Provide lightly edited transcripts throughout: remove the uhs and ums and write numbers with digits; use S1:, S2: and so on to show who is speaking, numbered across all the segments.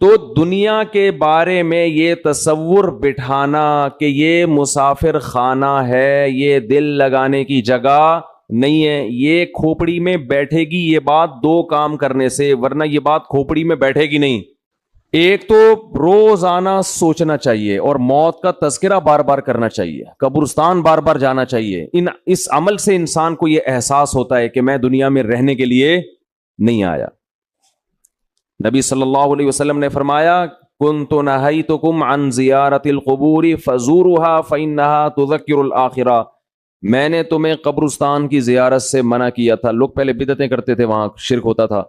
S1: تو دنیا کے بارے میں یہ تصور بٹھانا کہ یہ مسافر خانہ ہے، یہ دل لگانے کی جگہ نہیں ہے، یہ کھوپڑی میں بیٹھے گی یہ بات دو کام کرنے سے، ورنہ یہ بات کھوپڑی میں بیٹھے گی نہیں۔ ایک تو روزانہ سوچنا چاہیے اور موت کا تذکرہ بار بار کرنا چاہیے، قبرستان بار بار جانا چاہیے۔ اس عمل سے انسان کو یہ احساس ہوتا ہے کہ میں دنیا میں رہنے کے لیے نہیں آیا۔ نبی صلی اللہ علیہ وسلم نے فرمایا کنت نہیتکم عن زیارت القبور فزورها فانها تذکر الآخرہ، میں نے تمہیں قبرستان کی زیارت سے منع کیا تھا۔ لوگ پہلے بدعتیں کرتے تھے، وہاں شرک ہوتا تھا،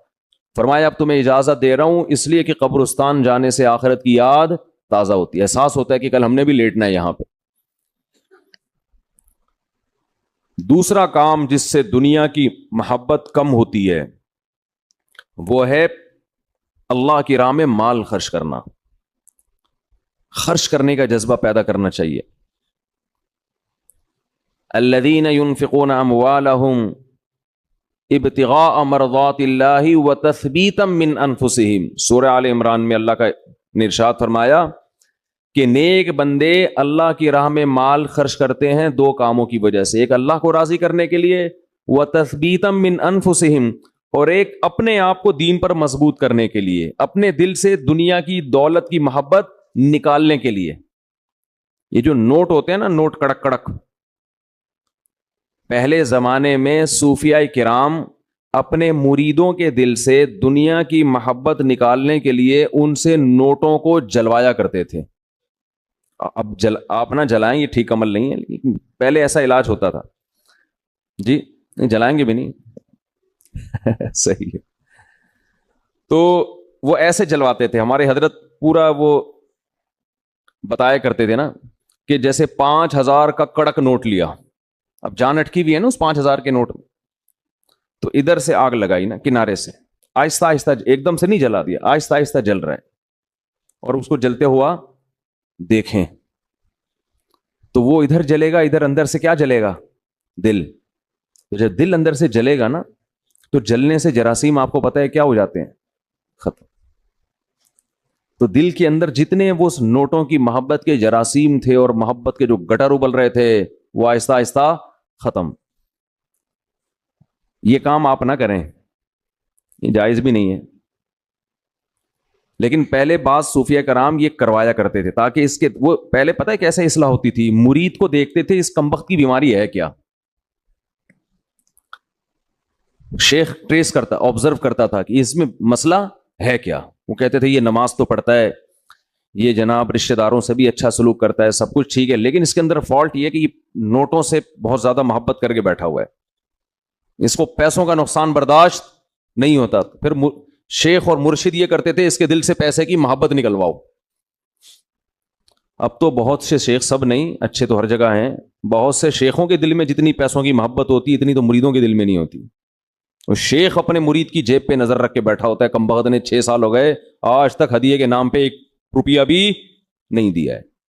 S1: فرمایا اب تمہیں اجازت دے رہا ہوں اس لیے کہ قبرستان جانے سے آخرت کی یاد تازہ ہوتی ہے، احساس ہوتا ہے کہ کل ہم نے بھی لیٹنا ہے یہاں پہ۔ دوسرا کام جس سے دنیا کی محبت کم ہوتی ہے وہ ہے اللہ کی راہ میں مال خرچ کرنا، خرچ کرنے کا جذبہ پیدا کرنا چاہیے۔ الذین ينفقون اموالهم ابتغاء مرضات اللہ وتثبیتا من انفسہم، سورہ آل عمران میں اللہ کا نے ارشاد فرمایا کہ نیک بندے اللہ کی راہ میں مال خرچ کرتے ہیں دو کاموں کی وجہ سے، ایک اللہ کو راضی کرنے کے لیے، وتثبیتا من انفسہم، اور ایک اپنے آپ کو دین پر مضبوط کرنے کے لیے، اپنے دل سے دنیا کی دولت کی محبت نکالنے کے لیے۔ یہ جو نوٹ ہوتے ہیں نا، نوٹ کڑک کڑک، پہلے زمانے میں صوفیاء کرام اپنے مریدوں کے دل سے دنیا کی محبت نکالنے کے لیے ان سے نوٹوں کو جلوایا کرتے تھے۔ اب آپ نہ جلائیں، یہ ٹھیک عمل نہیں ہے، پہلے ایسا علاج ہوتا تھا۔ جی جلائیں گے بھی نہیں صحیح ہے۔ تو وہ ایسے جلواتے تھے، ہمارے حضرت پورا وہ بتایا کرتے تھے نا کہ جیسے 5000 کا کڑک نوٹ لیا، اب جان اٹکی بھی ہے نا اس 5000 کے نوٹ میں، تو ادھر سے آگ لگائی نا کنارے سے، آہستہ آہستہ، ایک دم سے نہیں جلا دیا، آہستہ آہستہ جل رہا ہے، اور اس کو جلتے ہوا دیکھیں تو وہ ادھر جلے گا، ادھر اندر سے کیا جلے گا؟ دل۔ تو جب دل اندر سے جلے گا نا تو جلنے سے جراثیم آپ کو پتہ ہے کیا ہو جاتے ہیں؟ ختم۔ تو دل کے اندر جتنے وہ نوٹوں کی محبت کے جراثیم تھے اور محبت کے جو گٹر ابل رہے تھے وہ آہستہ آہستہ ختم۔ یہ کام آپ نہ کریں، یہ جائز بھی نہیں ہے، لیکن پہلے بعض صوفیہ کرام یہ کروایا کرتے تھے تاکہ اس کے وہ پہلے پتہ ہے کیسے اصلاح ہوتی تھی، مرید کو دیکھتے تھے اس کمبخت کی بیماری ہے کیا، شیخ ٹریس کرتا، آبزرو کرتا تھا کہ اس میں مسئلہ ہے کیا۔ وہ کہتے تھے یہ نماز تو پڑھتا ہے، یہ جناب رشتہ داروں سے بھی اچھا سلوک کرتا ہے، سب کچھ ٹھیک ہے، لیکن اس کے اندر فالٹ یہ ہے کہ یہ نوٹوں سے بہت زیادہ محبت کر کے بیٹھا ہوا ہے، اس کو پیسوں کا نقصان برداشت نہیں ہوتا۔ پھر شیخ اور مرشد یہ کرتے تھے اس کے دل سے پیسے کی محبت نکلواؤ۔ اب تو بہت سے شیخ، سب نہیں، اچھے تو ہر جگہ ہیں، بہت سے شیخوں کے دل میں جتنی پیسوں کی محبت ہوتی اتنی تو مریدوں کے دل میں نہیں ہوتی۔ وہ شیخ اپنے مرید کی جیب پہ نظر رکھ کے بیٹھا ہوتا ہے، کمبخت نے 6 سال ہو گئے آج تک ہدیے کے نام پہ 1 روپیہ بھی نہیں دیا ہے۔